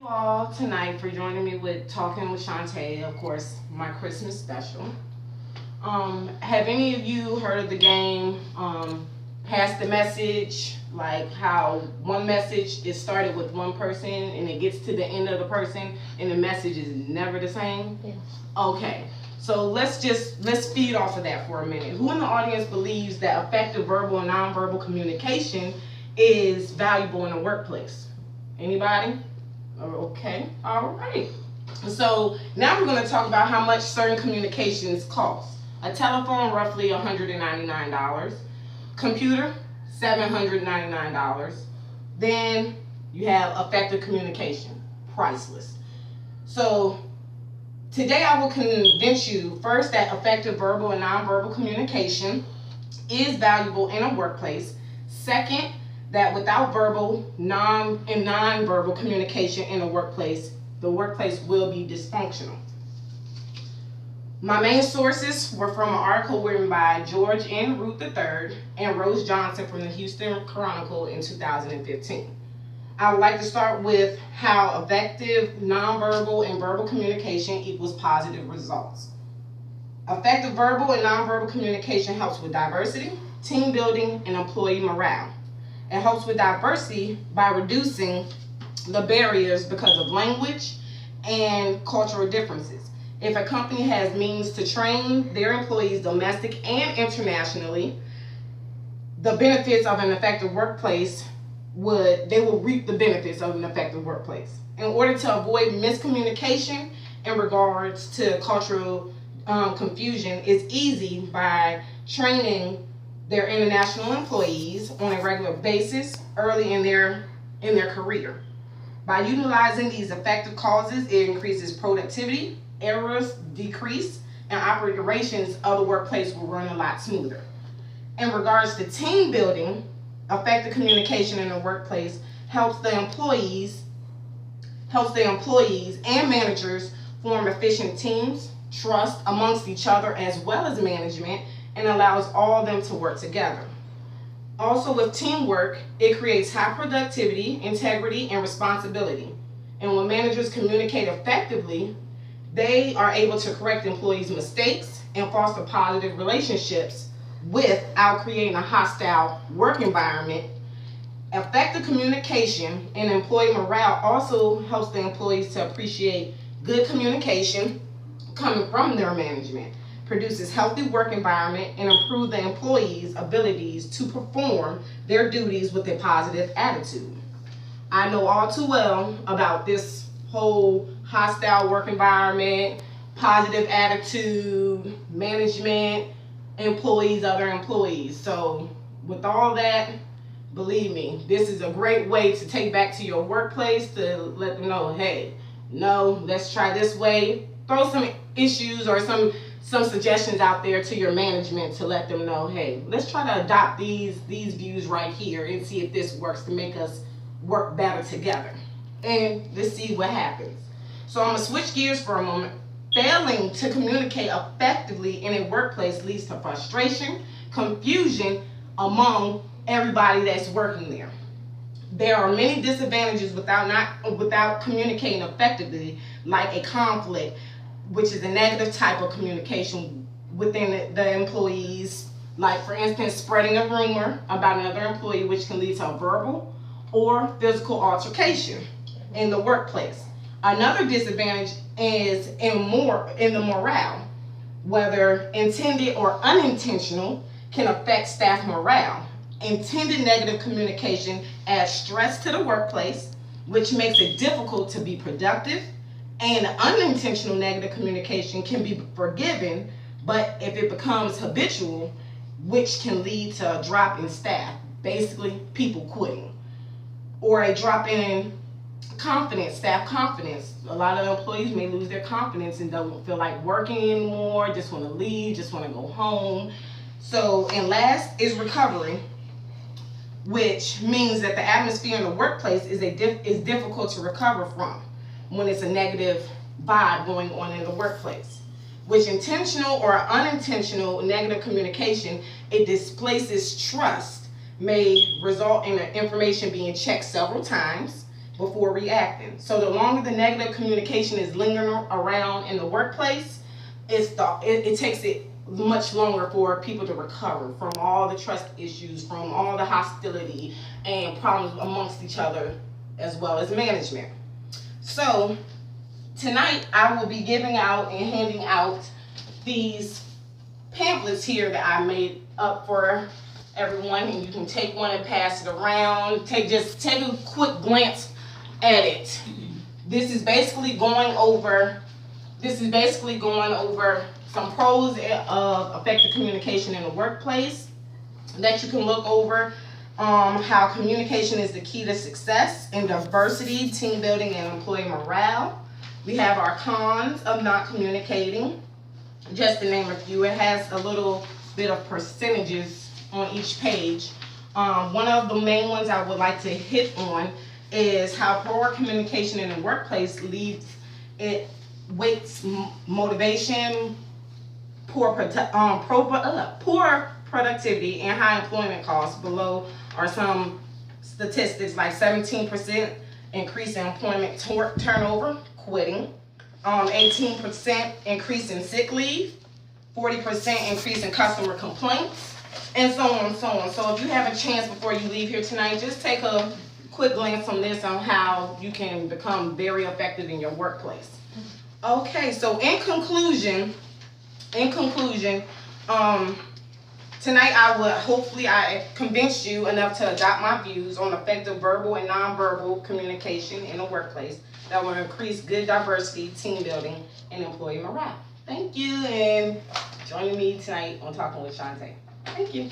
All tonight for joining me with Talking with Shantae, of course, my Christmas special. Have any of you heard of the game Pass the Message? Like how one message is started with one person and it gets to the end of the person and the message is never the same? Yes. Okay. So let's feed off of that for a minute. Who in the audience believes that effective verbal and nonverbal communication is valuable in the workplace? Anybody? Okay, all right. So now we're going to talk about how much certain communications cost. A telephone, roughly $199. Computer, $799. Then you have effective communication, priceless. So today I will convince you first that effective verbal and nonverbal communication is valuable in a workplace. Second, that without verbal and non-verbal communication in a workplace, the workplace will be dysfunctional. My main sources were from an article written by George N. Root III and Rose Johnson from the Houston Chronicle in 2015. I would like to start with how effective nonverbal and verbal communication equals positive results. Effective verbal and nonverbal communication helps with diversity, team building, and employee morale. It helps with diversity by reducing the barriers because of language and cultural differences. If a company has means to train their employees domestic and internationally, the benefits of an effective workplace they will reap the benefits of an effective workplace. In order to avoid miscommunication in regards to cultural confusion, it's easy by training their international employees on a regular basis early in their career. By utilizing these effective causes, it increases productivity, errors decrease, and operations of the workplace will run a lot smoother. In regards to team building, effective communication in the workplace helps the employees and managers form efficient teams, trust amongst each other as well as management, and allows all of them to work together. Also with teamwork, it creates high productivity, integrity, and responsibility. And when managers communicate effectively, they are able to correct employees' mistakes and foster positive relationships without creating a hostile work environment. Effective communication and employee morale also helps the employees to appreciate good communication coming from their management, produces healthy work environment, and improve the employees' abilities to perform their duties with a positive attitude. I know all too well about this whole hostile work environment, positive attitude, management, employees, other employees. So with all that, believe me, this is a great way to take back to your workplace to let them know, hey, no, let's try this way. Throw some issues or some suggestions out there to your management to let them know, hey, let's try to adopt these views right here and see if this works to make us work better together. And let's see what happens. So I'm going to switch gears for a moment. Failing to communicate effectively in a workplace leads to frustration, confusion among everybody that's working there. There are many disadvantages without communicating effectively, like a conflict, which is a negative type of communication within the employees. Like, for instance, spreading a rumor about another employee, which can lead to a verbal or physical altercation in the workplace. Another disadvantage is in the morale, whether intended or unintentional, can affect staff morale. Intended negative communication adds stress to the workplace, which makes it difficult to be productive. And unintentional negative communication can be forgiven, but if it becomes habitual, which can lead to a drop in staff, basically people quitting, or a drop in confidence, staff confidence. A lot of employees may lose their confidence and don't feel like working anymore, just want to leave, just want to go home. So, and last is recovery, which means that the atmosphere in the workplace is difficult to recover from when it's a negative vibe going on in the workplace. Which intentional or unintentional negative communication, it displaces trust, may result in the information being checked several times before reacting. So the longer the negative communication is lingering around in the workplace, it takes it much longer for people to recover from all the trust issues, from all the hostility and problems amongst each other, as well as management. So tonight I will be giving out and handing out these pamphlets here that I made up for everyone, and you can take one and pass it around. Just take a quick glance at it. This is basically going over some pros of effective communication in the workplace that you can look over. How communication is the key to success in diversity, team building, and employee morale. We have our cons of not communicating, just to name a few. It has a little bit of percentages on each page. One of the main ones I would like to hit on is how poor communication in the workplace leaves it weights motivation, poor productivity, and high employment costs. Below are some statistics like 17% increase in employment turnover, quitting, 18% increase in sick leave, 40% increase in customer complaints, and so on and so on. So if you have a chance before you leave here tonight, just take a quick glance on this, on how you can become very effective in your workplace. Okay, so in conclusion, tonight hopefully I convinced you enough to adopt my views on effective verbal and nonverbal communication in the workplace that will increase good diversity, team building, and employee morale. Thank you, and joining me tonight on Talking with Shantae. Thank you.